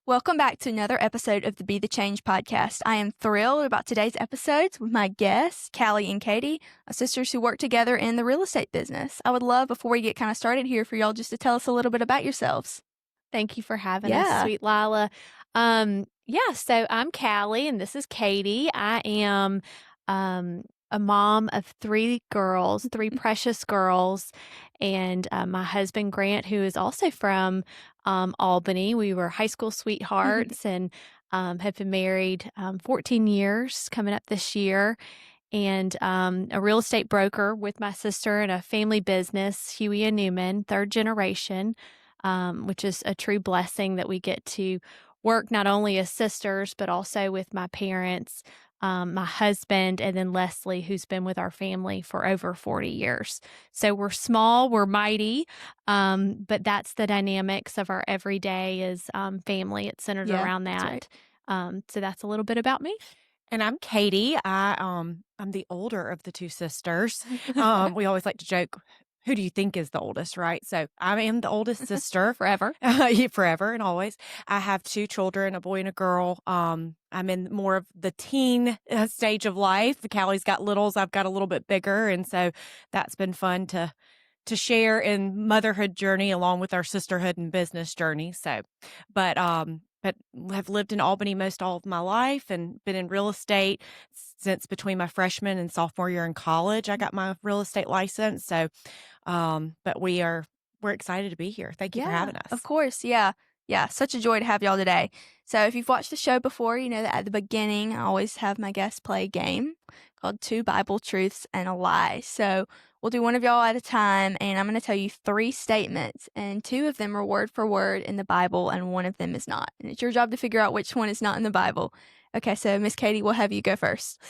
Welcome back to another episode of the Be the Change podcast. I am thrilled about today's episodes with my guests, Callie and Katie, sisters who work together in the real estate business. I would love, before we get kind of started here, for y'all just to tell us a little bit about yourselves. Thank you for having us, sweet Lila. So I'm Callie and this is Katie. I am a mom of three precious girls, and my husband Grant, who is also from Albany. We were high school sweethearts and have been married 14 years coming up this year. And a real estate broker with my sister and a family business, Huey and Newman, third generation, which is a true blessing that we get to work not only as sisters, but also with my parents, my husband, and then Leslie, who's been with our family for over 40 years. So we're small, we're mighty, but that's the dynamics of our everyday is family. It's centered around that. Right. So that's a little bit about me. And I'm Katie. I'm the older of the two sisters. We always like to joke, who do you think is the oldest, right? So I am the oldest sister. Forever. Forever and always. I have two children, a boy and a girl. I'm in more of the teen stage of life. Callie's got littles. I've got a little bit bigger. And so that's been fun to share in motherhood journey along with our sisterhood and business journey. So, but have lived in Albany most all of my life and been in real estate since between my freshman and sophomore year in college. I got my real estate license. So, but we're excited to be here. Thank you for having us. Of course. Yeah. Such a joy to have y'all today. So if you've watched the show before, you know that at the beginning, I always have my guests play a game called Two Bible Truths and a Lie. So we'll do one of y'all at a time, and I'm going to tell you 3 statements, and 2 of them are word for word in the Bible, and 1 of them is not. And it's your job to figure out which one is not in the Bible. Okay, so Miss Katie, we'll have you go first.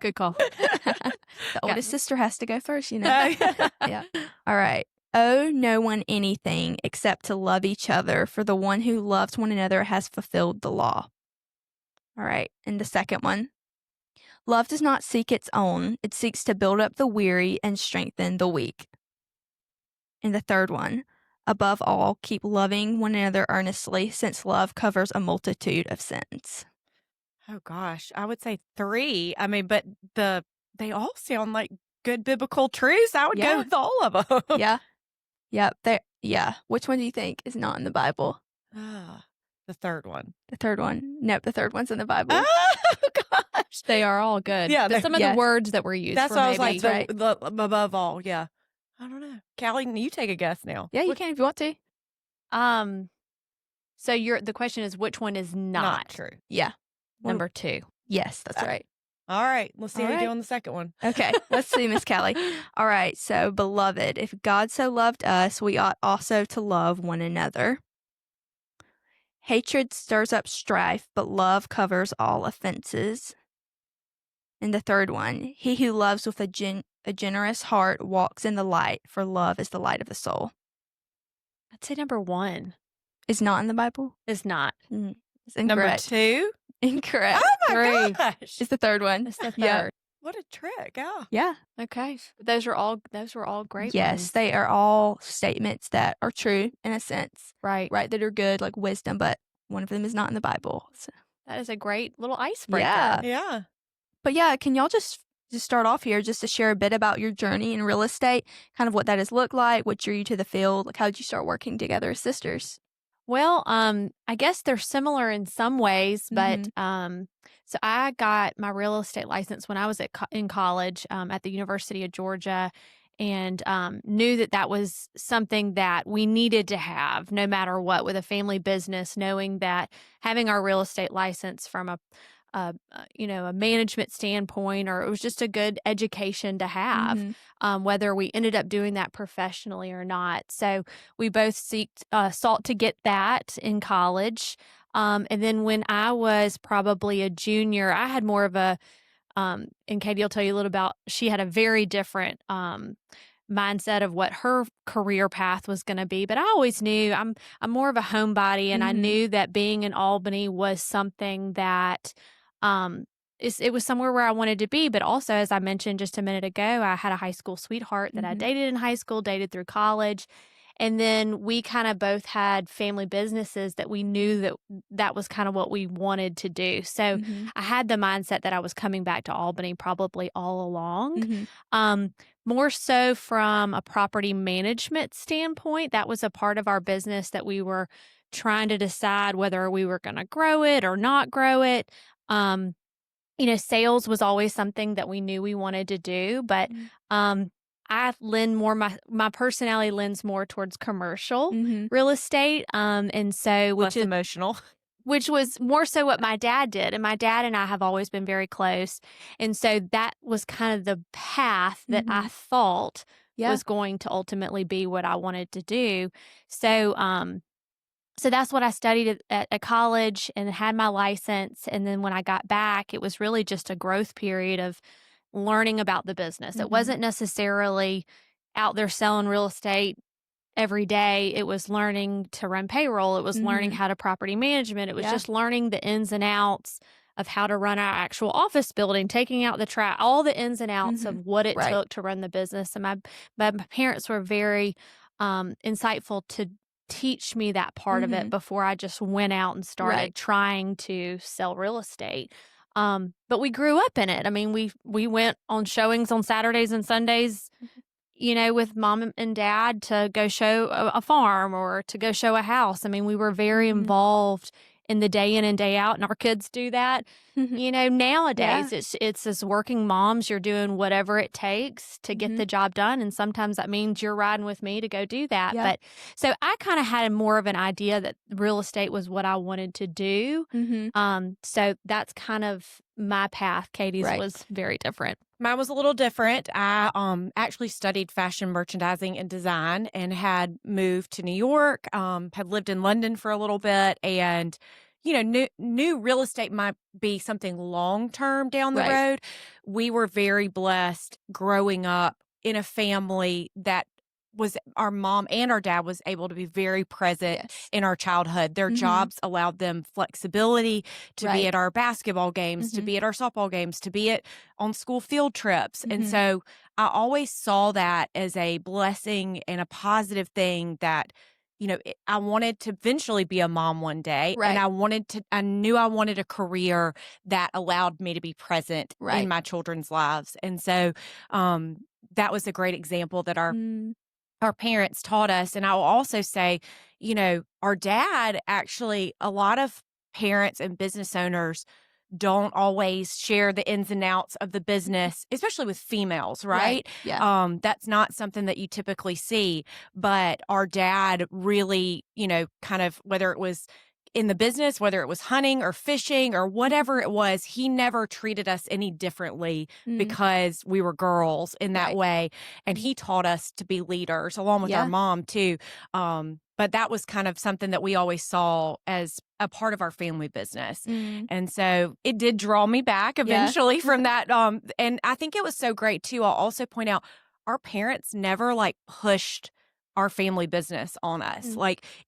Good call. The oldest sister has to go first, you know. Yeah. All right. Owe no one anything except to love each other, for the one who loves one another has fulfilled the law. All right. And the second one. Love does not seek its own. It seeks to build up the weary and strengthen the weak. And the third one. Above all, keep loving one another earnestly, since love covers a multitude of sins. Oh, gosh. I would say 3. I mean, but they all sound like good biblical truths. I would go with all of them. Yeah. Yeah. Which one do you think is not in the Bible? The third one. The third one. Nope, the third one's in the Bible. Oh, gosh. They are all good. Yeah. Some of the words that were used. That's what I was like, right. the above all. Yeah. I don't know. Callie, you take a guess now. Yeah, you can if you want to. So the question is, which one is not true? Yeah. Number 2. Yes, that's right. All right. Let's see how you do on the second one. Okay. Let's see, Miss Callie. All right. So, beloved, if God so loved us, we ought also to love one another. Hatred stirs up strife, but love covers all offenses. And the third one, he who loves with a generous heart walks in the light, for love is the light of the soul. I'd say number 1 is not in the Bible. Is not. It's incorrect. Number 2? Incorrect. Oh my gosh! It's the third one. It's the third. Yeah. What a trick! Yeah. Yeah. Okay. Those were all great. Yes, ones. they are all statements that are true in a sense. Right. That are good, like wisdom, but one of them is not in the Bible. So. That is a great little icebreaker. Yeah. But yeah, can y'all just start off here just to share a bit about your journey in real estate, kind of what that has looked like, what drew you to the field, like how did you start working together as sisters? Well, I guess they're similar in some ways, but so I got my real estate license when I was in college at the University of Georgia, and knew that was something that we needed to have no matter what with a family business, knowing that having our real estate license from a management standpoint, or it was just a good education to have, whether we ended up doing that professionally or not. So we both sought to get that in college. And then when I was probably a junior, I had more of a, and Katie will tell you a little about, she had a very different mindset of what her career path was going to be. But I always knew I'm more of a homebody, and I knew that being in Albany was something that it was somewhere where I wanted to be. But also, as I mentioned just a minute ago, I had a high school sweetheart that I dated in high school, dated through college. And then we kind of both had family businesses that we knew that that was kind of what we wanted to do. So I had the mindset that I was coming back to Albany probably all along. More so from a property management standpoint, that was a part of our business that we were trying to decide whether we were going to grow it or not grow it. Sales was always something that we knew we wanted to do, but I lend more, my personality lends more towards commercial real estate. And so, less emotional. Which was more so what my dad did. And my dad and I have always been very close. And so that was kind of the path that I thought was going to ultimately be what I wanted to do. So, so that's what I studied at college and had my license. And then when I got back, it was really just a growth period of learning about the business. It wasn't necessarily out there selling real estate every day. It was learning to run payroll. It was learning how to property management. It was just learning the ins and outs of how to run our actual office building, taking out the trash, all the ins and outs of what it took to run the business. And my parents were very insightful to teach me that part of it before I just went out and started trying to sell real estate. But we grew up in it. I mean, we went on showings on Saturdays and Sundays, with mom and dad to go show a farm or to go show a house. I mean, we were very involved in the day in and day out, and our kids do that. Nowadays it's as working moms, you're doing whatever it takes to get the job done. And sometimes that means you're riding with me to go do that. But so I kind of had more of an idea that real estate was what I wanted to do. So that's kind of my path. Katie's was very different. Mine was a little different. I actually studied fashion merchandising and design and had moved to New York, had lived in London for a little bit, and knew real estate might be something long-term down the road. We were very blessed growing up in a family that was, our mom and our dad was able to be very present in our childhood. Their jobs allowed them flexibility to be at our basketball games, to be at our softball games, to be on school field trips. And so I always saw that as a blessing and a positive thing that, I wanted to eventually be a mom one day. And I knew I wanted a career that allowed me to be present in my children's lives. And so that was a great example that our parents taught us. And I will also say, our dad actually, a lot of parents and business owners don't always share the ins and outs of the business, especially with females, right? Yeah. That's not something that you typically see. But our dad really, kind of, whether it was in the business, whether it was hunting or fishing or whatever it was, he never treated us any differently because we were girls in that way. And he taught us to be leaders along with our mom too. But that was kind of something that we always saw as a part of our family business. And so it did draw me back eventually from that. And I think it was so great too. I'll also point out our parents never pushed our family business on us.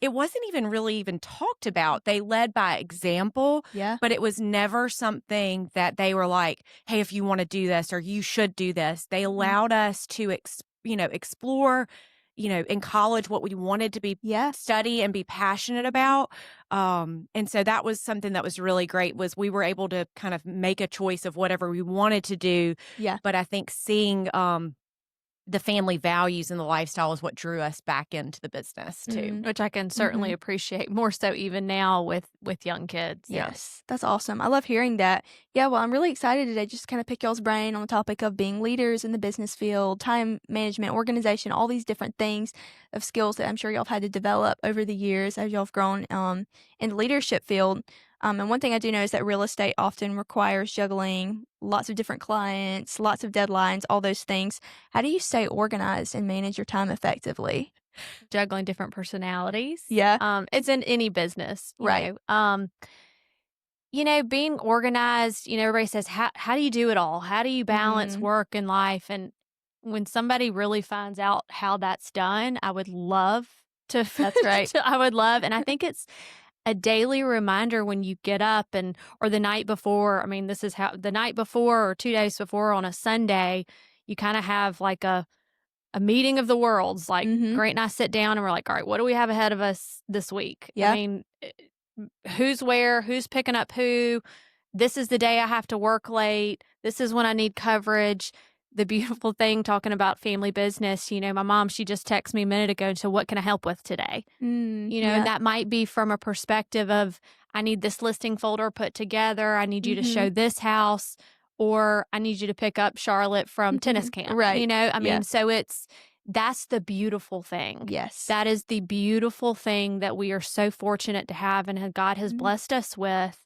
It wasn't even really talked about. They led by example, but it was never something that they were like, hey, if you want to do this or you should do this. They allowed us to, explore, in college what we wanted to be study and be passionate about. And so that was something that was really great, was we were able to kind of make a choice of whatever we wanted to do. But I think seeing the family values and the lifestyle is what drew us back into the business too. Which I can certainly appreciate more so even now with young kids. Yes, that's awesome. I love hearing that. Yeah, well, I'm really excited today just to kind of pick y'all's brain on the topic of being leaders in the business field, time management, organization, all these different things of skills that I'm sure y'all have had to develop over the years as y'all have grown in the leadership field. And one thing I do know is that real estate often requires juggling lots of different clients, lots of deadlines, all those things. How do you stay organized and manage your time effectively? Juggling different personalities. Yeah. It's in any business. Right. Being organized, everybody says, how do you do it all? How do you balance work and life? And when somebody really finds out how that's done, I would love to. That's right. I would love. And I think it's a daily reminder when you get up or the night before. I mean, this is how the night before or 2 days before on a Sunday, you kind of have like a a meeting of the worlds. Like Mhm. Grant and I sit down and we're like, all right, what do we have ahead of us this week? Yeah. I mean, who's where, who's picking up who. This is the day I have to work late. This is when I need coverage. The beautiful thing talking about family business, my mom, she just texted me a minute ago and said, what can I help with today? And that might be from a perspective of, I need this listing folder put together. I need you to show this house, or I need you to pick up Charlotte from tennis camp. Right. I mean, so that's the beautiful thing. Yes. That is the beautiful thing that we are so fortunate to have and God has blessed us with.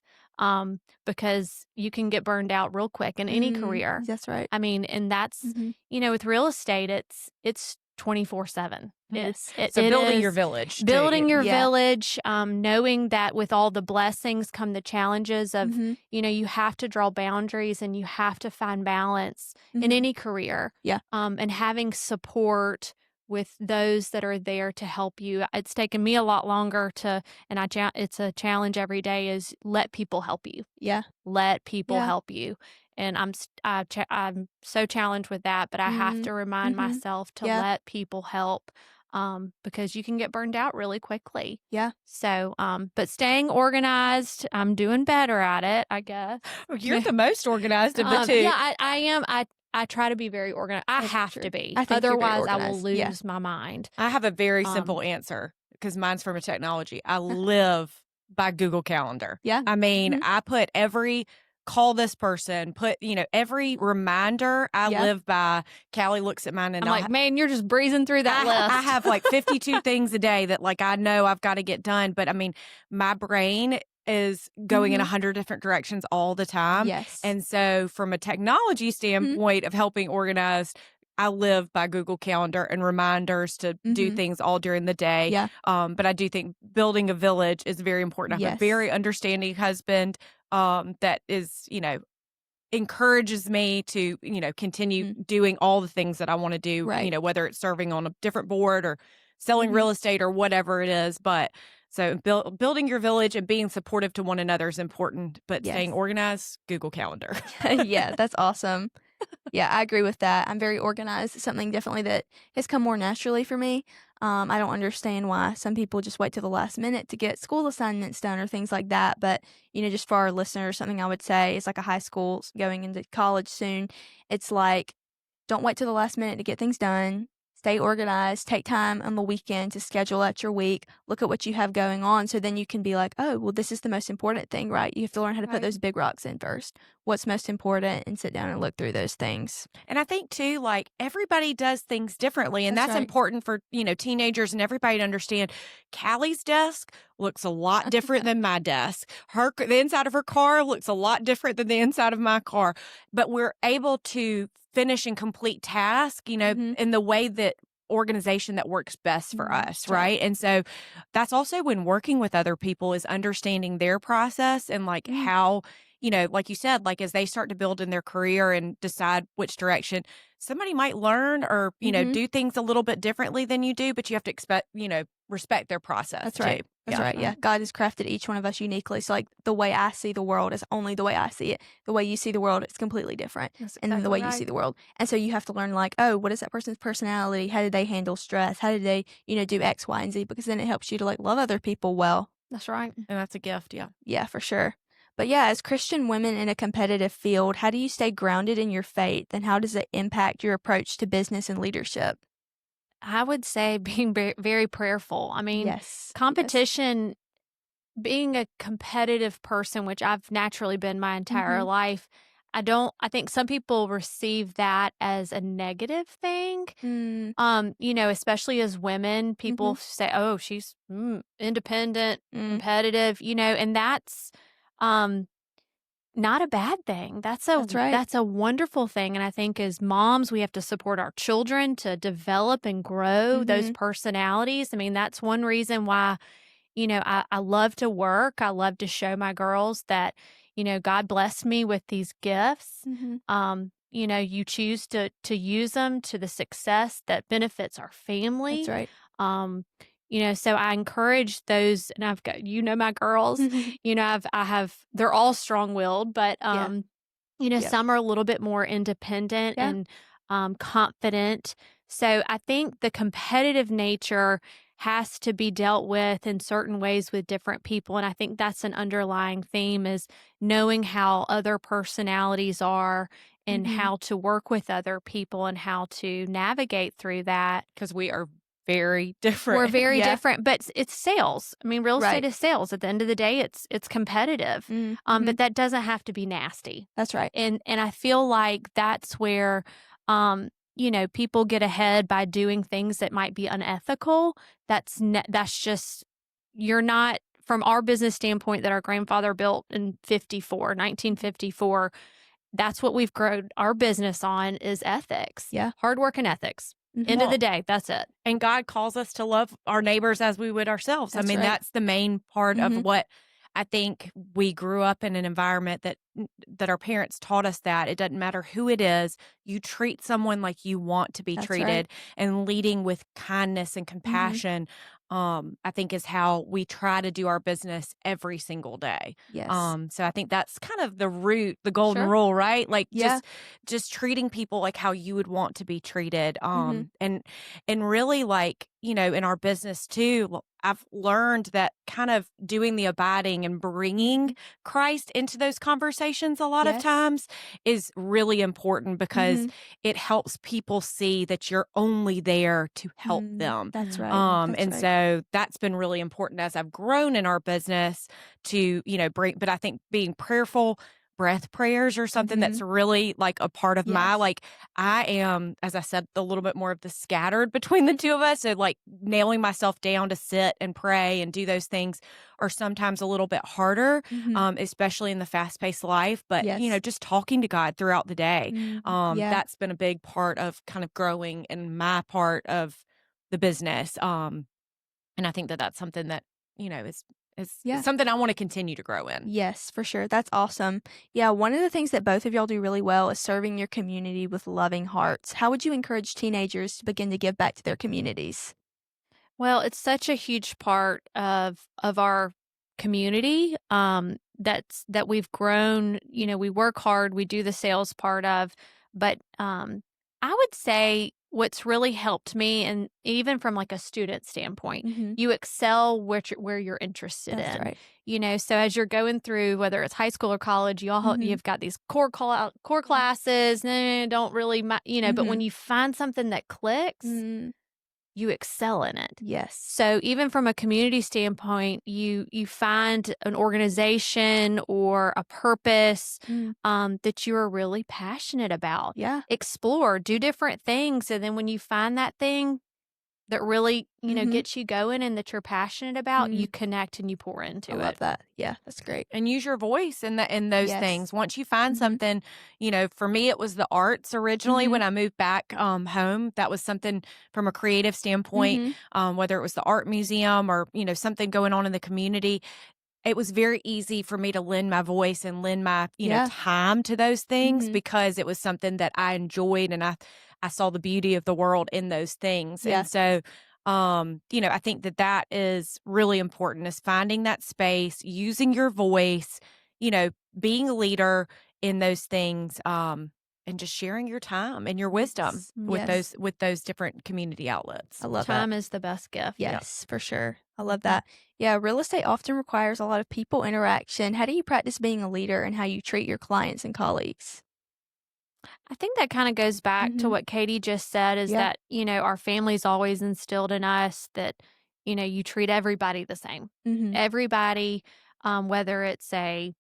Because you can get burned out real quick in any career. That's right. I mean, and that's, with real estate, it's 24/7. Yes. So building your village. Building your village, knowing that with all the blessings come the challenges of, you have to draw boundaries and you have to find balance in any career. Yeah. And having support with those that are there to help you. It's taken me a lot longer it's a challenge every day is let people help you. Yeah. Let people help you. And I'm so challenged with that, but I have to remind myself to let people help because you can get burned out really quickly. Yeah. So, but staying organized, I'm doing better at it, I guess. You're the most organized of the two. Yeah, I am. I try to be very organized. I have to be. Otherwise, I will lose my mind. I have a very simple answer because mine's from a technology. I live by Google Calendar. Yeah. I mean, I put call this person, every reminder I live by. Callie looks at mine and I'm like, man, you're just breezing through that list. I have like 52 things a day that I know I've got to get done. But I mean, my brain is going in 100 different directions all the time. Yes. And so from a technology standpoint of helping organize, I live by Google Calendar and reminders to do things all during the day. Yeah. But I do think building a village is very important. I have a very understanding husband that is, encourages me to, continue doing all the things that I want to do, whether it's serving on a different board or selling real estate or whatever it is. But so building your village and being supportive to one another is important, but staying organized, Google Calendar. Yeah, that's awesome. Yeah, I agree with that. I'm very organized. It's something definitely that has come more naturally for me. I don't understand why some people just wait till the last minute to get school assignments done or things like that. But, just for our listeners, something I would say is like a high school going into college soon. It's like, don't wait till the last minute to get things done. Stay organized. Take time on the weekend to schedule out your week. Look at what you have going on. So then you can be like, oh, well, this is the most important thing, right? You have to learn how to put those big rocks in first. What's most important, and sit down and look through those things. And I think too, everybody does things differently. And that's important for, teenagers and everybody to understand. Callie's desk looks a lot different than my desk. The inside of her car looks a lot different than the inside of my car. But we're able to finish and complete tasks, in the way that organization that works best for us, right? And so that's also when working with other people is understanding their process and how, like you said, as they start to build in their career and decide which direction, somebody might learn or, do things a little bit differently than you do, but you have to respect their process. That's right. Too. That's right. Yeah. God has crafted each one of us uniquely. So the way I see the world is only the way I see it. The way you see the world is completely different. And then the way you see the world. And so you have to learn oh, what is that person's personality? How did they handle stress? How did they, do X, Y, and Z? Because then it helps you to love other people well. That's right. And that's a gift. Yeah. Yeah, for sure. But yeah, as Christian women in a competitive field, how do you stay grounded in your faith? And how does it impact your approach to business and leadership? I would say being very, very prayerful. I mean, competition, being a competitive person, which I've naturally been my entire life, I think some people receive that as a negative thing. Especially as women, people say, oh, she's independent, competitive, and that's not a bad thing. That's a wonderful thing. And I think as moms, we have to support our children to develop and grow those personalities. I mean, that's one reason why, I love to work. I love to show my girls that, God blessed me with these gifts. You choose to use them to the success that benefits our family. That's right. So I encourage those, and I've got, my girls, they're all strong-willed, but, some are a little bit more independent and confident. So I think the competitive nature has to be dealt with in certain ways with different people. And I think that's an underlying theme, is knowing how other personalities are and how to work with other people and how to navigate through that. Because we are very different. We're very different, but it's sales. I mean, real estate Right. is sales. At the end of the day, it's competitive. But that doesn't have to be nasty. That's right. And I feel like that's where people get ahead by doing things that might be unethical. That's just, you're not, from our business standpoint that our grandfather built in 1954, that's what we've grown our business on, is ethics. Yeah. Hard work and ethics. End of the day, that's it. And God calls us to love our neighbors as we would ourselves. That's I mean, right. that's the main part of what I think. We grew up in an environment that our parents taught us, that it doesn't matter who it is, you treat someone like you want to be treated, right. and leading with kindness and compassion. I think is how we try to do our business every single day. Yes. So I think that's kind of the root, the golden rule, right? Like just treating people like how you would want to be treated. And really, like, in our business too, I've learned that kind of doing the abiding and bringing Christ into those conversations a lot of times is really important, because it helps people see that you're only there to help them. That's right. So that's been really important as I've grown in our business to, bring, but I think being prayerful, breath prayers or something that's really like a part of my, like, I am, as I said, a little bit more of the scattered between the two of us. So like nailing myself down to sit and pray and do those things are sometimes a little bit harder, especially in the fast paced life. But, just talking to God throughout the day, that's been a big part of kind of growing in my part of the business. And I think that that's something that, is something I want to continue to grow in. Yes, for sure. That's awesome. Yeah, one of the things that both of y'all do really well is serving your community with loving hearts. How would you encourage teenagers to begin to give back to their communities? Well, it's such a huge part of our community, that we've grown. We work hard, we do the sales part of, but I would say what's really helped me, and even from like a student standpoint, you excel where you're interested That's in. right. So as you're going through, whether it's high school or college, you've got these core classes, don't really, but when you find something that clicks, you excel in it. Yes. So even from a community standpoint, you find an organization or a purpose that you are really passionate about. Yeah. Explore, do different things. And then when you find that thing that really, gets you going and that you're passionate about, you connect and you pour into it. I love that. Yeah, that's great. And use your voice in those things. Once you find something, for me, it was the arts originally when I moved back home. That was something from a creative standpoint, whether it was the art museum or, something going on in the community. It was very easy for me to lend my voice and lend my, time to those things because it was something that I enjoyed, and I saw the beauty of the world in those things. Yeah. And so, I think that is really important, is finding that space, using your voice, being a leader in those things, and just sharing your time and your wisdom with those different community outlets. I love Time that. is the best gift. Yes, for sure. I love that. Yeah, real estate often requires a lot of people interaction. How do you practice being a leader and how you treat your clients and colleagues? I think that kind of goes back to what Katie just said, is that, our family's always instilled in us that, you treat everybody the same. Everybody, whether it's a,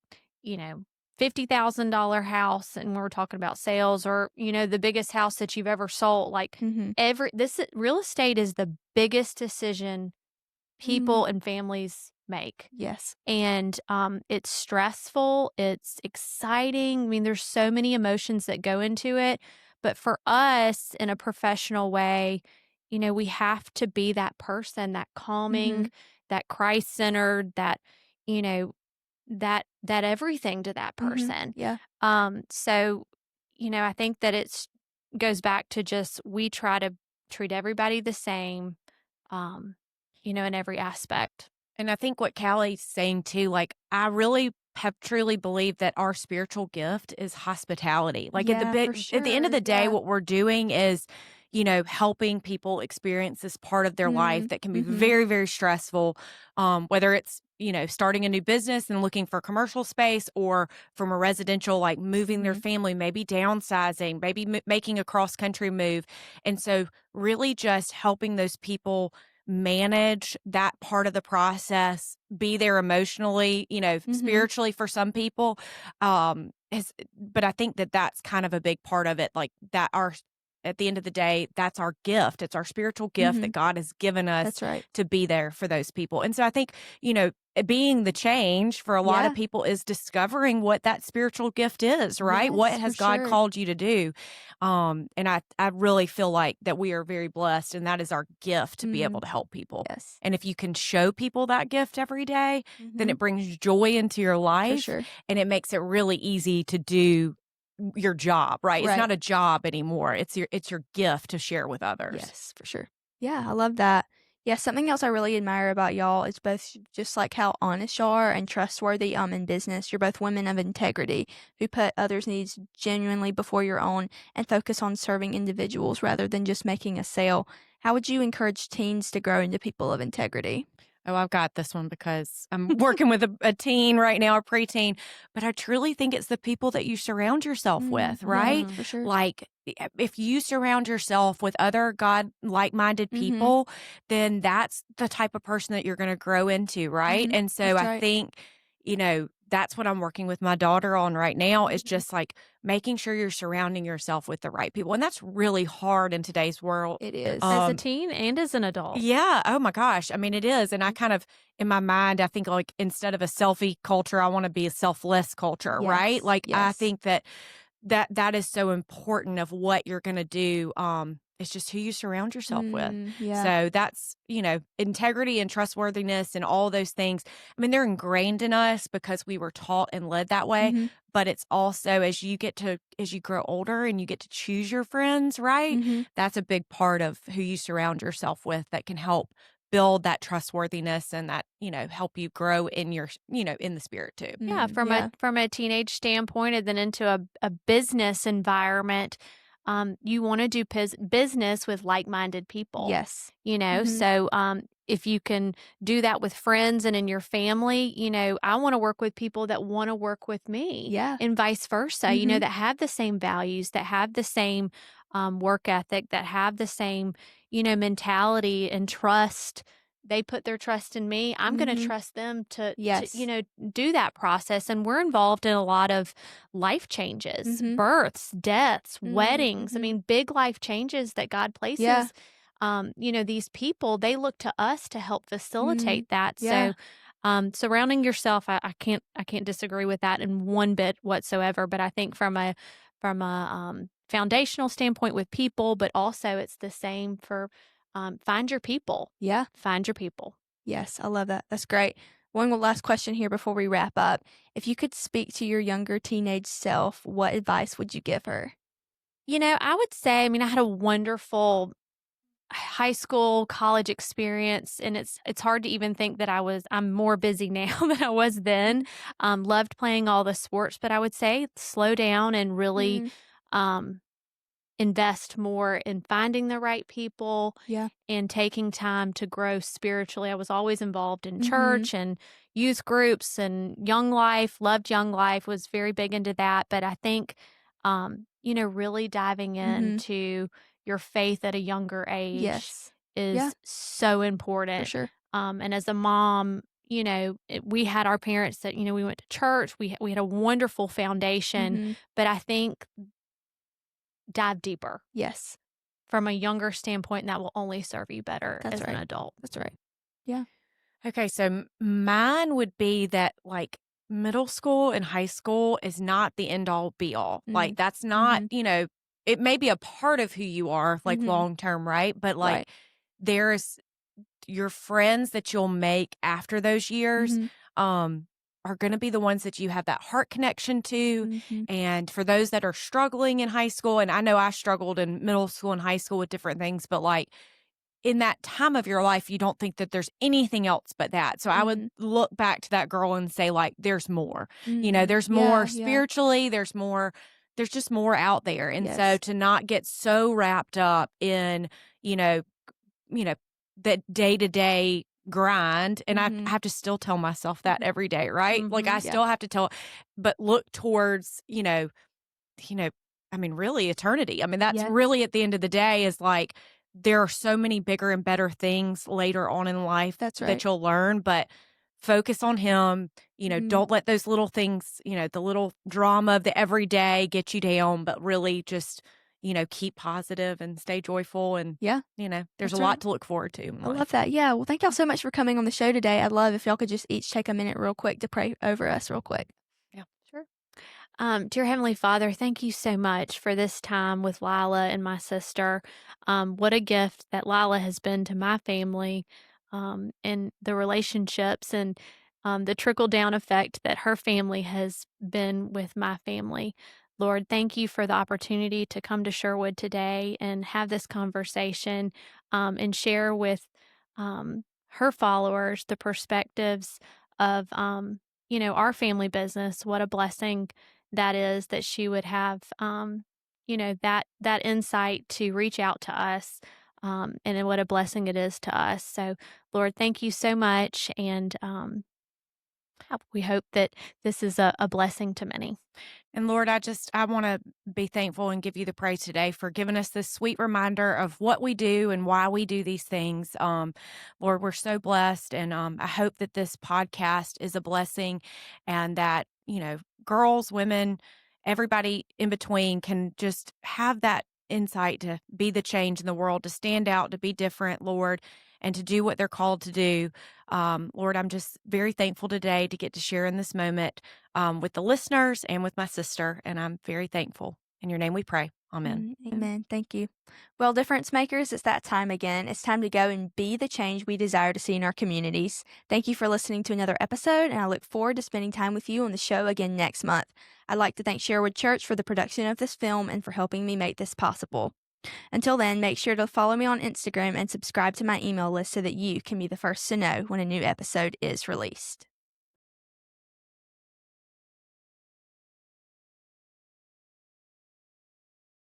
$50,000 house, and we're talking about sales, or, the biggest house that you've ever sold, like real estate is the biggest decision people and families make. Yes. And it's stressful, it's exciting. I mean, there's so many emotions that go into it. But for us, in a professional way, we have to be that person, that calming, that Christ-centered, that, that everything to that person. Yeah. So, I think that it's goes back to just, we try to treat everybody the same, in every aspect. And I think what Callie's saying too, like, I really have truly believed that our spiritual gift is hospitality. Like, at the end of the day, what we're doing is, helping people experience this part of their life that can be Mm-hmm. very, very stressful, whether it's, starting a new business and looking for commercial space, or from a residential, like moving their family, maybe downsizing, maybe making a cross-country move. And so really just helping those people manage that part of the process, be there emotionally, spiritually for some people. But I think that that's kind of a big part of it, like that at the end of the day, that's our gift. It's our spiritual gift that God has given us That's right. to be there for those people. And so I think, being the change for a lot of people is discovering what that spiritual gift is, right? Yes, What has for God sure. called you to do? And I really feel like that we are very blessed, and that is our gift to be able to help people. Yes. And if you can show people that gift every day, then it brings joy into your For life, sure. and it makes it really easy to do your job, right? It's not a job anymore. It's your gift to share with others. Yes, for sure. Yeah, I love that. Yeah, something else I really admire about y'all is both just like how honest y'all are and trustworthy in business. You're both women of integrity who put others' needs genuinely before your own and focus on serving individuals rather than just making a sale. How would you encourage teens to grow into people of integrity? Oh, I've got this one because I'm working with a teen right now, a preteen, but I truly think it's the people that you surround yourself with, right? Yeah, for sure. Like, if you surround yourself with other God like-minded people, then that's the type of person that you're going to grow into, right? And so That's I right. think, that's what I'm working with my daughter on right now, is just like making sure you're surrounding yourself with the right people. And that's really hard in today's world. It is. As a teen and as an adult. Yeah. Oh my gosh. I mean, it is. And I kind of, in my mind, I think like instead of a selfie culture, I want to be a selfless culture, right? Yes, Like I yes. think that is so important of what you're going to do. It's just who you surround yourself with. Yeah. So that's, integrity and trustworthiness and all those things. I mean, they're ingrained in us because we were taught and led that way. But it's also as you grow older and you get to choose your friends, right? That's a big part of who you surround yourself with that can help build that trustworthiness and that, help you grow in your, in the spirit too. Yeah, from a teenage standpoint and then into a business environment, you want to do business with like-minded people. Yes. So if you can do that with friends and in your family, I want to work with people that want to work with me. Yeah. And vice versa, that have the same values, that have the same work ethic, that have the same, mentality and trust. They put their trust in me. I'm going to trust them to, do that process. And we're involved in a lot of life changes, births, deaths, weddings. I mean, big life changes that God places. Yeah. These people, they look to us to help facilitate that. Yeah. So, surrounding yourself, I can't disagree with that in one bit whatsoever. But I think from a foundational standpoint with people, but also it's the same for find your people. Yeah. Find your people. Yes, I love that. That's great. One last question here before we wrap up. If you could speak to your younger teenage self, what advice would you give her? I would say, I had a wonderful high school, college experience, and it's hard to even think that I'm more busy now than I was then. Loved playing all the sports, but I would say slow down and really invest more in finding the right people and taking time to grow spiritually. I was always involved in church and youth groups and Young Life, loved Young Life, was very big into that. But I think, really diving into your faith at a younger age is so important. For sure. And as a mom, we had our parents that, we went to church. We had a wonderful foundation, but I think dive deeper. Yes. From a younger standpoint, and that will only serve you better That's as right. an adult. That's right. Yeah. Okay, so mine would be that like middle school and high school is not the end all be all. Like that's not, it may be a part of who you are like long term, right? But like there's your friends that you'll make after those years are going to be the ones that you have that heart connection to. And for those that are struggling in high school, and I know I struggled in middle school and high school with different things, but like in that time of your life, you don't think that there's anything else but that. So I would look back to that girl and say like, there's more, there's more spiritually, there's more there's just more out there. And Yes. so to not get so wrapped up in, the day-to-day grind, and I have to still tell myself that every day, right? Like I still have to tell, but look towards, I mean, really eternity. I mean, that's really at the end of the day is like, there are so many bigger and better things later on in life that you'll learn, but focus on him. Don't let those little things, the little drama of the everyday get you down, but really just, keep positive and stay joyful. And, there's a lot to look forward to. I love that. Yeah. Well, thank y'all so much for coming on the show today. I'd love if y'all could just each take a minute real quick to pray over us real quick. Yeah. Sure. Dear Heavenly Father, thank you so much for this time with Lila and my sister. What a gift that Lila has been to my family, and the relationships and the trickle-down effect that her family has been with my family. Lord, thank you for the opportunity to come to Sherwood today and have this conversation, and share with her followers the perspectives of our family business. What a blessing that is that she would have that insight to reach out to us, and what a blessing it is to us. So Lord, thank you so much, and we hope that this is a blessing to many. And Lord, I want to be thankful and give you the praise today for giving us this sweet reminder of what we do and why we do these things. Lord, we're so blessed. And I hope that this podcast is a blessing, and that, girls, women, everybody in between can just have that insight to be the change in the world, to stand out, to be different, Lord, and to do what they're called to do. Lord, I'm just very thankful today to get to share in this moment with the listeners and with my sister, and I'm very thankful. In your name we pray. Amen. Amen. Thank you. Well, difference makers, it's that time again. It's time to go and be the change we desire to see in our communities. Thank you for listening to another episode, and I look forward to spending time with you on the show again next month. I'd like to thank Sherwood Church for the production of this film and for helping me make this possible. Until then, make sure to follow me on Instagram and subscribe to my email list so that you can be the first to know when a new episode is released.